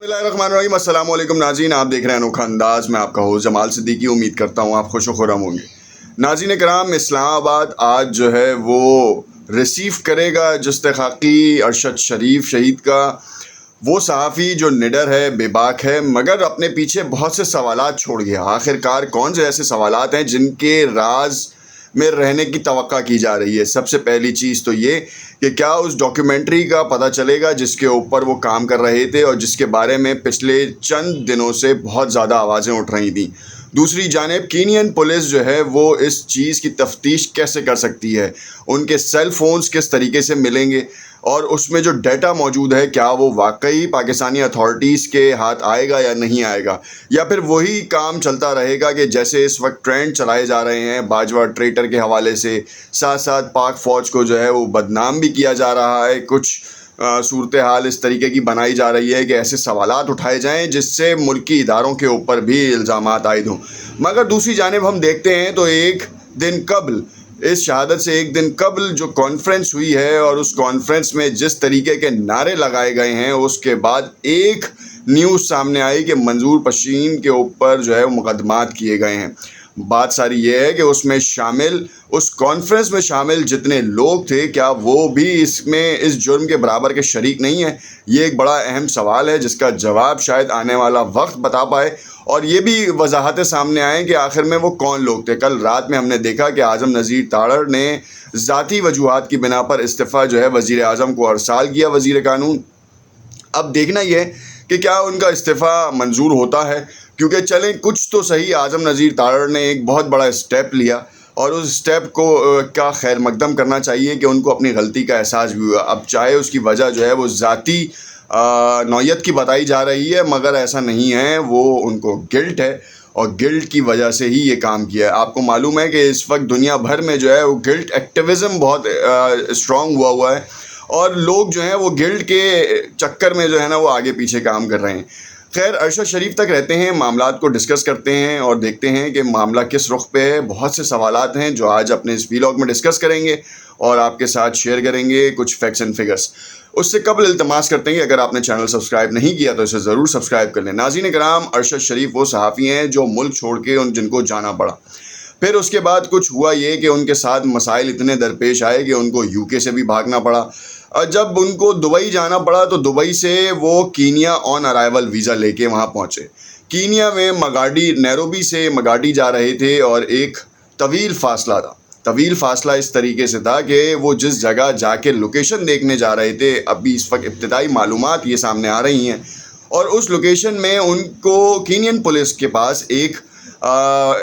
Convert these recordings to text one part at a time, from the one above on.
बिस्मिल्लाहिर्रहमानिर्रहीम। अस्सलाम वालेकुम नाज़रीन, आप देख रहे हैं अनोखा अंदाज़। मैं आपका होस्ट जमाल सिद्दीकी। उम्मीद करता हूँ आप खुश व खुर्रम होंगे। नाज़रीन कराम, इस्लामाबाद आज जो है वो रिसीव करेगा जुस्तखाकी अरशद शरीफ शहीद का, वो सहाफ़ी जो निडर है, बेबाक है, मगर अपने पीछे बहुत से सवालात छोड़ गया। आखिरकार कौन से ऐसे सवालात हैं जिनके राज में रहने की तवक्का की जा रही है? सबसे पहली चीज़ तो ये कि क्या उस डॉक्यूमेंट्री का पता चलेगा जिसके ऊपर वो काम कर रहे थे और जिसके बारे में पिछले चंद दिनों से बहुत ज़्यादा आवाज़ें उठ रही थी। दूसरी जानिब कीनियन पुलिस जो है वो इस चीज़ की तफ्तीश कैसे कर सकती है, उनके सेल फ़ोन्स किस तरीके से मिलेंगे और उसमें जो डाटा मौजूद है क्या वो वाकई पाकिस्तानी अथॉरिटीज़ के हाथ आएगा या नहीं आएगा, या फिर वही काम चलता रहेगा कि जैसे इस वक्त ट्रेंड चलाए जा रहे हैं बाजवा ट्रेटर के हवाले से, साथ साथ पाक फ़ौज को जो है वो बदनाम भी किया जा रहा है। कुछ सूरत हाल इस तरीके की बनाई जा रही है कि ऐसे सवालात उठाए जाएं जिससे मुल्की इदारों के ऊपर भी इल्ज़ामात आयद हों। मगर दूसरी जानिब हम देखते हैं तो एक दिन कबल, इस शहादत से एक दिन कबल जो कॉन्फ्रेंस हुई है और उस कॉन्फ्रेंस में जिस तरीके के नारे लगाए गए हैं, उसके बाद एक न्यूज़ सामने आई कि मंजूर पशीन के ऊपर जो है वो मुकदमात किए गए हैं। बात सारी ये है कि उसमें शामिल, उस कॉन्फ्रेंस में शामिल जितने लोग थे क्या वो भी इसमें इस जुर्म के बराबर के शरीक नहीं है? ये एक बड़ा अहम सवाल है जिसका जवाब शायद आने वाला वक्त बता पाए और ये भी वजाहतें सामने आएँ कि आखिर में वो कौन लोग थे। कल रात में हमने देखा कि आज़म नज़ीर तारड़ ने ज़ाती वजूहात की बिना पर इस्तीफ़ा जो है वज़ीर आज़म को अरसाल किया, वज़ीर कानून। अब देखना ये है कि क्या उनका इस्तीफ़ा मंजूर होता है, क्योंकि चलें कुछ तो सही, आज़म नज़ीर तारड़ ने एक बहुत बड़ा स्टेप लिया और उस स्टेप को का खैर मकदम करना चाहिए कि उनको अपनी गलती का एहसास भी हुआ। अब चाहे उसकी वजह जो है वो ज़ाती नौयत की बताई जा रही है, मगर ऐसा नहीं है, वो उनको गिल्ट है और गिल्ट की वजह से ही ये काम किया है। आपको मालूम है कि इस वक्त दुनिया भर में जो है वो गिल्ट एक्टिविज़म बहुत स्ट्रॉन्ग हुआ है और लोग जो हैं वो गिल्ट के चक्कर में जो है ना वो आगे पीछे काम कर रहे हैं। खैर, अरशद शरीफ तक रहते हैं, मामलात को डिस्कस करते हैं और देखते हैं कि मामला किस रुख पे है। बहुत से सवालात हैं जो आज अपने इस वीलॉग में डिस्कस करेंगे और आपके साथ शेयर करेंगे कुछ फैक्ट्स एंड फिगर्स। उससे कबल इल्तमास करते हैं कि अगर आपने चैनल सब्सक्राइब नहीं किया तो इसे ज़रूर सब्सक्राइब कर लें। नाज़रीन कराम, अरशद शरीफ वो सहाफ़ी हैं जो मुल्क छोड़ के जिनको जाना पड़ा। फिर उसके बाद कुछ हुआ ये कि उनके साथ मसाइल इतने दरपेश आए कि उनको यूके से भी भागना पड़ा और जब उनको दुबई जाना पड़ा तो दुबई से वो कीनिया ऑन अराइवल वीज़ा लेके वहाँ पहुँचे। कीनिया में मगाडी, नैरोबी से मगाडी जा रहे थे और एक तवील फ़ासला था। तवील फ़ासला इस तरीके से था कि वो जिस जगह जाके लोकेशन देखने जा रहे थे, अभी इस वक्त इब्तिदाई मालूमात ये सामने आ रही हैं, और उस लोकेशन में उनको कीनियन पुलिस के पास एक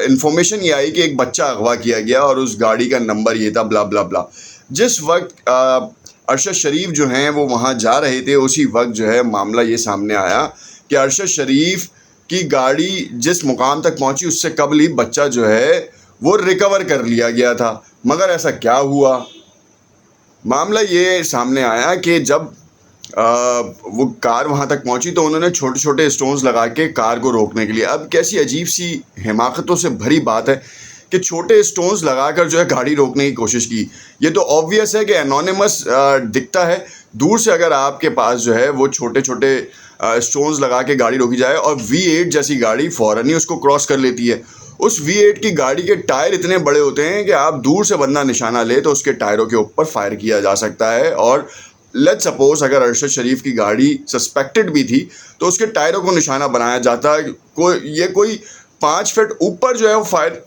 इंफॉर्मेशन ये आई कि एक बच्चा अगवा किया गया और उस गाड़ी का नंबर ये था ब्ला ब्ला ब्ला। जिस वक्त अरशद शरीफ जो हैं वो वहाँ जा रहे थे, उसी वक्त जो है मामला ये सामने आया कि अरशद शरीफ की गाड़ी जिस मुकाम तक पहुँची उससे कबल ही बच्चा जो है वो रिकवर कर लिया गया था। मगर ऐसा क्या हुआ? मामला ये सामने आया कि जब वो कार वहाँ तक पहुँची तो उन्होंने छोटे छोटे स्टोन्स लगा के कार को रोकने के लिए, अब कैसी अजीब सी हिमाकतों से भरी बात है कि छोटे स्टोन्स लगाकर जो है गाड़ी रोकने की कोशिश की। ये तो ऑब्वियस है कि एनोनिमस दिखता है दूर से, अगर आपके पास जो है वो छोटे छोटे स्टोन्स लगा के गाड़ी रोकी जाए और V8 जैसी गाड़ी फ़ौरन ही उसको क्रॉस कर लेती है। उस V8 की गाड़ी के टायर इतने बड़े होते हैं कि आप दूर से बंदा निशाना ले तो उसके टायरों के ऊपर फायर किया जा सकता है। और लेट्स सपोज अगर अरशद शरीफ की गाड़ी सस्पेक्टेड भी थी तो उसके टायरों को निशाना बनाया जाता। कोई 5 फीट ऊपर जो है वो फायर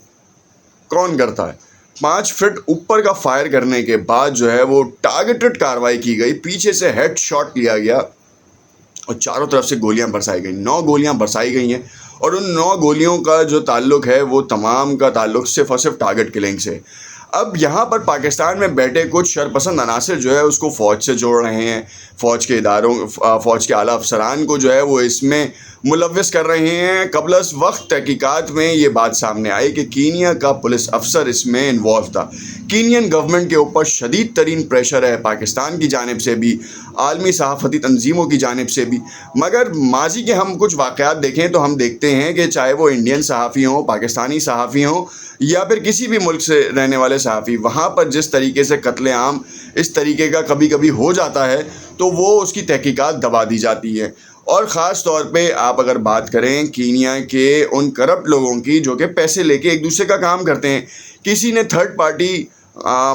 कौन करता है? 5 फीट ऊपर का फायर करने के बाद जो है वो टारगेटेड कार्रवाई की गई, पीछे से हेड शॉट लिया गया और चारों तरफ से गोलियां बरसाई गई। 9 गोलियां बरसाई गई हैं और उन 9 गोलियों का जो ताल्लुक़ है वो तमाम का ताल्लुक़ सिर्फ़ और सिर्फ टारगेट किलिंग से। अब यहाँ पर पाकिस्तान में बैठे कुछ शरपसंद अनासर जो है उसको फ़ौज से जोड़ रहे हैं, फ़ौज के इदारों, फ़ौज के आला अफसरान को जो है वो इसमें मुलव्वस कर रहे हैं। क़ब्ल वक्त तहकीकात में ये बात सामने आई कि कीनिया का पुलिस अफसर इसमें इन्वॉल्व था। कीनियन गवर्नमेंट के ऊपर शदीद तरीन प्रेशर है पाकिस्तान की जानिब से भी, आलमी सहाफ़ती तंजीमों की जानिब से भी। मगर माजी के हम कुछ वाक़यात देखें तो हम देखते हैं कि चाहे वो इंडियन सहाफ़ी हों, पाकिस्तानी सहाफ़ी हों या फिर किसी भी मुल्क से रहने वाले सहाफ़ी, वहाँ पर जिस तरीके से कत्लेआम इस तरीके का कभी कभी हो जाता है तो वो उसकी तहकीकात दबा दी जाती है اور خاص طور پہ آپ اگر بات کریں کینیا کے ان کرپٹ لوگوں کی جو کہ پیسے لے کے ایک دوسرے کا کام کرتے ہیں. کسی نے تھرڈ پارٹی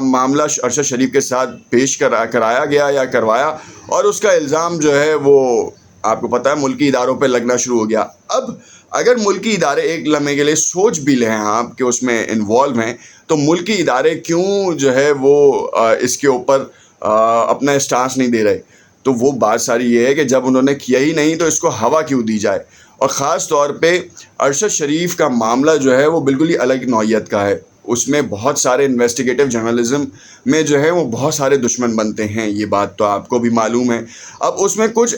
معاملہ ارشد شریف کے ساتھ پیش کرایا گیا یا کروایا, اور اس کا الزام جو ہے وہ آپ کو پتہ ہے ملکی اداروں پہ لگنا شروع ہو گیا. اب اگر ملکی ادارے ایک لمحے کے لیے سوچ بھی لیں آپ کہ اس میں انوالو ہیں, تو ملکی ادارے کیوں جو ہے وہ اس کے اوپر اپنا اسٹانس نہیں دے رہے؟ تو وہ بات ساری یہ ہے کہ جب انہوں نے کیا ہی نہیں تو اس کو ہوا کیوں دی جائے. اور خاص طور پہ ارشد شریف کا معاملہ جو ہے وہ بالکل ہی الگ نوعیت کا ہے. اس میں بہت سارے انویسٹیگیٹو جرنلزم میں جو ہے وہ بہت سارے دشمن بنتے ہیں, یہ بات تو آپ کو بھی معلوم ہے. اب اس میں کچھ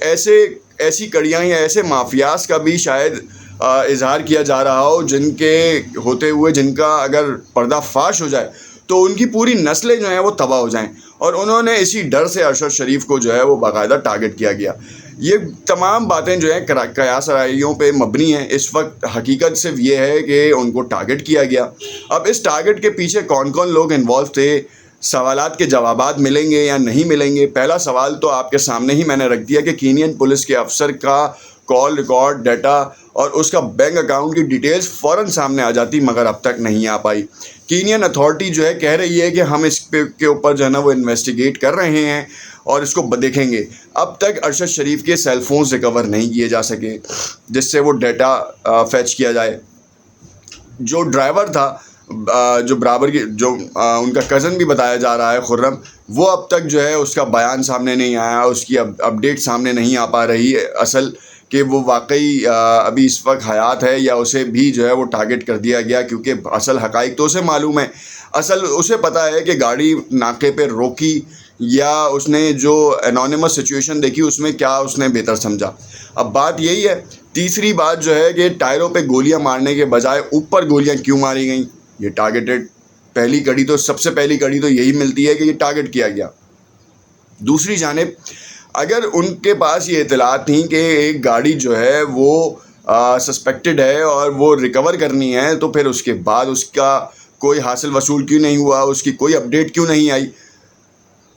ایسی کڑیاں یا ایسے مافیاز کا بھی شاید اظہار کیا جا رہا ہو جن کے ہوتے ہوئے جن کا اگر پردہ فاش ہو جائے تو ان کی پوری نسلیں جو ہیں وہ تباہ ہو جائیں, اور انہوں نے اسی ڈر سے ارشد شریف کو جو ہے وہ باقاعدہ ٹارگٹ کیا گیا. یہ تمام باتیں جو ہیں قیاس آرائیوں پہ مبنی ہیں. اس وقت حقیقت صرف یہ ہے کہ ان کو ٹارگٹ کیا گیا. اب اس ٹارگٹ کے پیچھے کون کون لوگ انوالو تھے, سوالات کے جوابات ملیں گے یا نہیں ملیں گے. پہلا سوال تو آپ کے سامنے ہی میں نے رکھ دیا کہ کینین پولیس کے افسر کا کال ریکارڈ ڈیٹا اور اس کا بینک اکاؤنٹ کی ڈیٹیلز فوراً سامنے آ جاتی, مگر اب تک نہیں آ پائی. کینین اتھارٹی جو ہے کہہ رہی ہے کہ ہم اس کے اوپر جو ہے نا وہ انویسٹیگیٹ کر رہے ہیں اور اس کو دیکھیں گے. اب تک ارشد شریف کے سیل فونز ریکور نہیں کیے جا سکے جس سے وہ ڈیٹا فیچ کیا جائے. جو ڈرائیور تھا جو برابر کی جو ان کا کزن بھی بتایا جا رہا ہے خرم, وہ اب تک جو ہے اس کا بیان سامنے نہیں آیا, اس کی اپڈیٹ سامنے نہیں آ پا رہی ہے اصل کہ وہ واقعی ابھی اس وقت حیات ہے یا اسے بھی جو ہے وہ ٹارگٹ کر دیا گیا, کیونکہ اصل حقائق تو اسے معلوم ہے. اصل اسے پتہ ہے کہ گاڑی ناکے پہ روکی یا اس نے جو انونیمس سچویشن دیکھی اس میں کیا اس نے بہتر سمجھا. اب بات یہی ہے. تیسری بات جو ہے کہ ٹائروں پہ گولیاں مارنے کے بجائے اوپر گولیاں کیوں ماری گئیں؟ یہ ٹارگیٹڈ پہلی کڑی تو سب سے پہلی کڑی تو یہی ملتی ہے کہ یہ ٹارگٹ کیا گیا. دوسری جانب اگر ان کے پاس یہ اطلاعات تھیں کہ ایک گاڑی جو ہے وہ سسپیکٹڈ ہے اور وہ ریکور کرنی ہے, تو پھر اس کے بعد اس کا کوئی حاصل وصول کیوں نہیں ہوا, اس کی کوئی اپڈیٹ کیوں نہیں آئی؟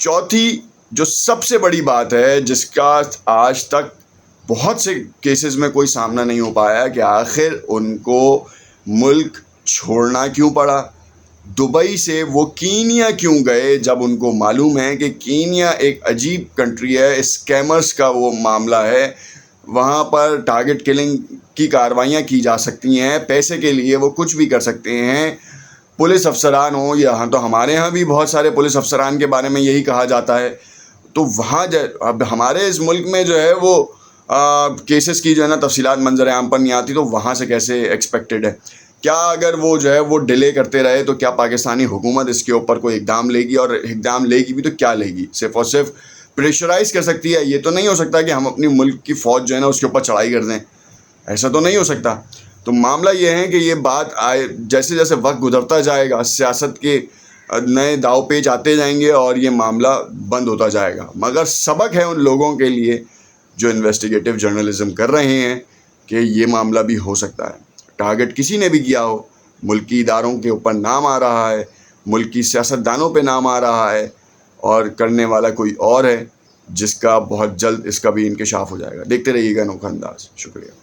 چوتھی جو سب سے بڑی بات ہے جس کا آج تک بہت سے کیسز میں کوئی سامنا نہیں ہو پایا کہ آخر ان کو ملک چھوڑنا کیوں پڑا. دبئی سے وہ کینیا کیوں گئے جب ان کو معلوم ہے کہ کینیا ایک عجیب کنٹری ہے, اسکیمرز کا وہ معاملہ ہے, وہاں پر ٹارگٹ کلنگ کی کارروائیاں کی جا سکتی ہیں, پیسے کے لیے وہ کچھ بھی کر سکتے ہیں. پولیس افسران ہوں, یہاں تو ہمارے ہاں بھی بہت سارے پولیس افسران کے بارے میں یہی کہا جاتا ہے. تو وہاں اب ہمارے اس ملک میں جو ہے وہ کیسز کی جو ہے نا تفصیلات منظر عام پر نہیں آتی, تو وہاں سے کیسے ایکسپیکٹڈ ہے؟ کیا اگر وہ جو ہے وہ ڈیلے کرتے رہے تو کیا پاکستانی حکومت اس کے اوپر کوئی اقدام لے گی, اور اقدام لے گی بھی تو کیا لے گی؟ صرف اور صرف پریشرائز کر سکتی ہے. یہ تو نہیں ہو سکتا کہ ہم اپنی ملک کی فوج جو ہے نا اس کے اوپر چڑھائی کر دیں, ایسا تو نہیں ہو سکتا. تو معاملہ یہ ہے کہ یہ بات جیسے جیسے وقت گزرتا جائے گا سیاست کے نئے داؤ پیچ آتے جائیں گے اور یہ معاملہ بند ہوتا جائے گا. مگر سبق ہے ان لوگوں کے لیے جو انویسٹیگیٹو جرنلزم کر رہے ہیں کہ یہ معاملہ بھی ہو سکتا ہے. ٹارگٹ کسی نے بھی کیا ہو, ملکی اداروں کے اوپر نام آ رہا ہے, ملکی سیاستدانوں پہ نام آ رہا ہے, اور کرنے والا کوئی اور ہے جس کا بہت جلد اس کا بھی انکشاف ہو جائے گا. دیکھتے رہیے گا انوکھا انداز. شکریہ.